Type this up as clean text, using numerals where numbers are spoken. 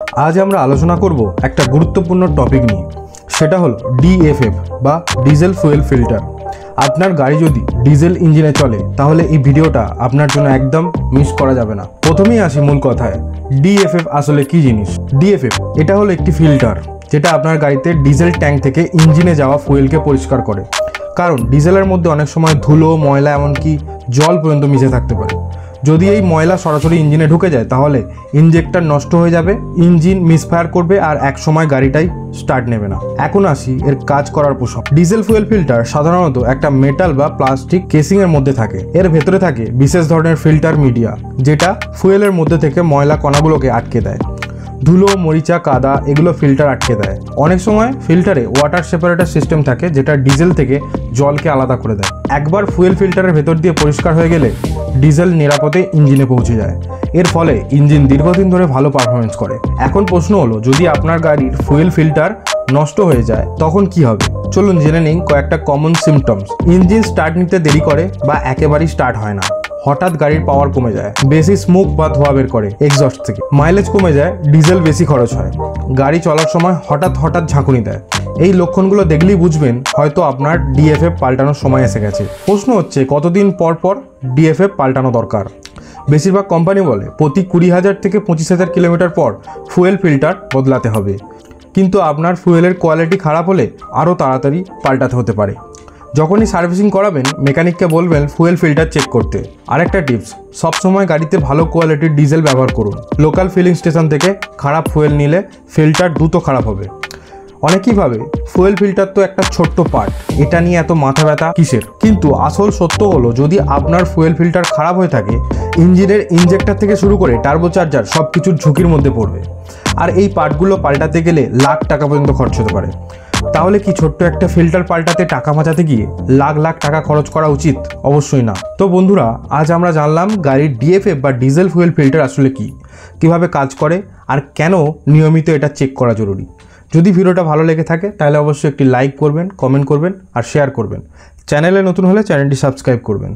आज আমরা আলোচনা করব একটা গুরুত্বপূর্ণ টপিক নিয়ে, সেটা হলো ডিএফএফ বা ডিজেল ফুয়েল ফিল্টার। আপনার গাড়ি যদি ডিজেল ইঞ্জিনে চলে তাহলে এই ভিডিওটা আপনার জন্য একদম মিস করা যাবে না। প্রথমেই আসি মূল কথায়, ডিএফএফ আসলে কি জিনিস। ডিএফএফ এটা হলো একটি ফিল্টার যেটা আপনার গাড়িতে ডিজেল ট্যাঙ্ক থেকে ইঞ্জিনে যাওয়া ফুয়েলকে পরিষ্কার করে। কারণ ডিজেলের মধ্যে অনেক সময় ধুলো, ময়লা, এমনকি জল পর্যন্ত মিশে থাকতে পারে। যদি এই ময়লা সরাসরি ইঞ্জিনে ঢুকে যায় তাহলে ইঞ্জেক্টর নষ্ট হয়ে যাবে, ইঞ্জিন মিসফায়ার করবে আর এক সময় গাড়িটাই স্টার্ট নেবে না। এখন আসি এর কাজ করার প্রসঙ্গ। ডিজেল ফুয়েল ফিল্টার সাধারণত একটা মেটাল বা প্লাস্টিক কেসিং এর মধ্যে থাকে। এর ভেতরে থাকে বিশেষ ধরনের ফিল্টার মিডিয়া যেটা ফুয়েলের মধ্যে থেকে ময়লা কণাগুলোকে আটকে দেয়। ধুলো, মরিচা, কাদা এগুলো ফিল্টার আটকে দেয়। অনেক সময় ফিল্টারে ওয়াটার সেপারেটর সিস্টেম থাকে যেটা ডিজেল থেকে জলকে আলাদা করে দেয়। একবার ফুয়েল ফিল্টারের ভেতর দিয়ে পরিষ্কার হয়ে গেলে ডিজেল নিরাপদে ইঞ্জিনে পৌঁছে যায়। এর ফলে ইঞ্জিন দীর্ঘদিন ধরে ভালো পারফরমেন্স করে। এখন প্রশ্ন হলো, যদি আপনার গাড়ির ফুয়েল ফিল্টার নষ্ট হয়ে যায় তখন কি হবে? চলুন জেনে নিন কয়েকটা কমন সিমটমস। ইঞ্জিন স্টার্ট নিতে দেরি করে বা একেবারেই স্টার্ট হয় না। হঠাৎ গাড়ির পাওয়ার কমে যায়। বেশি স্মোক বা ধোঁয়া বের করে এক্সস্ট থেকে। মাইলেজ কমে যায়, ডিজেল বেশি খরচ হয়। গাড়ি চলার সময় হঠাৎ ঝাঁকুনি দেয়। এই লক্ষণগুলো দেখলেই বুঝবেন হয়তো আপনার ডিএফএফ পাল্টানোর সময় এসে গেছে। প্রশ্ন হচ্ছে, কতদিন পর পর ডিএফএফ পাল্টানো দরকার? বেশিরভাগ কোম্পানি বলে প্রতি 20,000 থেকে 25,000 কিলোমিটার পর ফুয়েল ফিল্টার বদলাতে হবে। কিন্তু আপনার ফুয়েলের কোয়ালিটি খারাপ হলে আরও তাড়াতাড়ি পাল্টাতে হতে পারে। যখনই সার্ভিসিং করাবেন মেকানিককে বলবেন ফুয়েল ফিল্টার চেক করতে। আরেকটা টিপস, সবসময় গাড়িতে ভালো কোয়ালিটির ডিজেল ব্যবহার করুন। লোকাল ফিলিং স্টেশন থেকে খারাপ ফুয়েল নিলে ফিল্টার দ্রুত খারাপ হবে। অনেকেই ভাবে ফুয়েল ফিল্টার তো একটা ছোট্ট পার্ট, এটা নিয়ে এত মাথা ব্যথা কিসের? কিন্তু আসল সত্য হলো, যদি আপনার ফুয়েল ফিল্টার খারাপ হয়ে থাকে ইঞ্জিনের ইঞ্জেক্টর থেকে শুরু করে টার্বোচার্জার সব কিছুর ঝুঁকির মধ্যে পড়বে। আর এই পার্টগুলো পাল্টাতে গেলে লাখ টাকা পর্যন্ত খরচ হতে পারে। তাহলে কি ছোট্ট একটা ফিল্টার পাল্টাতে টাকা বাঁচাতে গিয়ে লাখ টাকা খরচ করা উচিত? অবশ্যই না। তো বন্ধুরা, আজ আমরা জানলাম গাড়ির ডিএফএফ বা ডিজেল ফুয়েল ফিল্টার আসলে কি, কিভাবে কাজ করে আর কেন নিয়মিত এটা চেক করা জরুরি। যদি ভিডিওটা ভালো লেগে থাকে তাহলে অবশ্যই একটি লাইক করবেন, কমেন্ট করবেন আর শেয়ার করবেন। চ্যানেলে নতুন হলে চ্যানেলটি সাবস্ক্রাইব করবেন।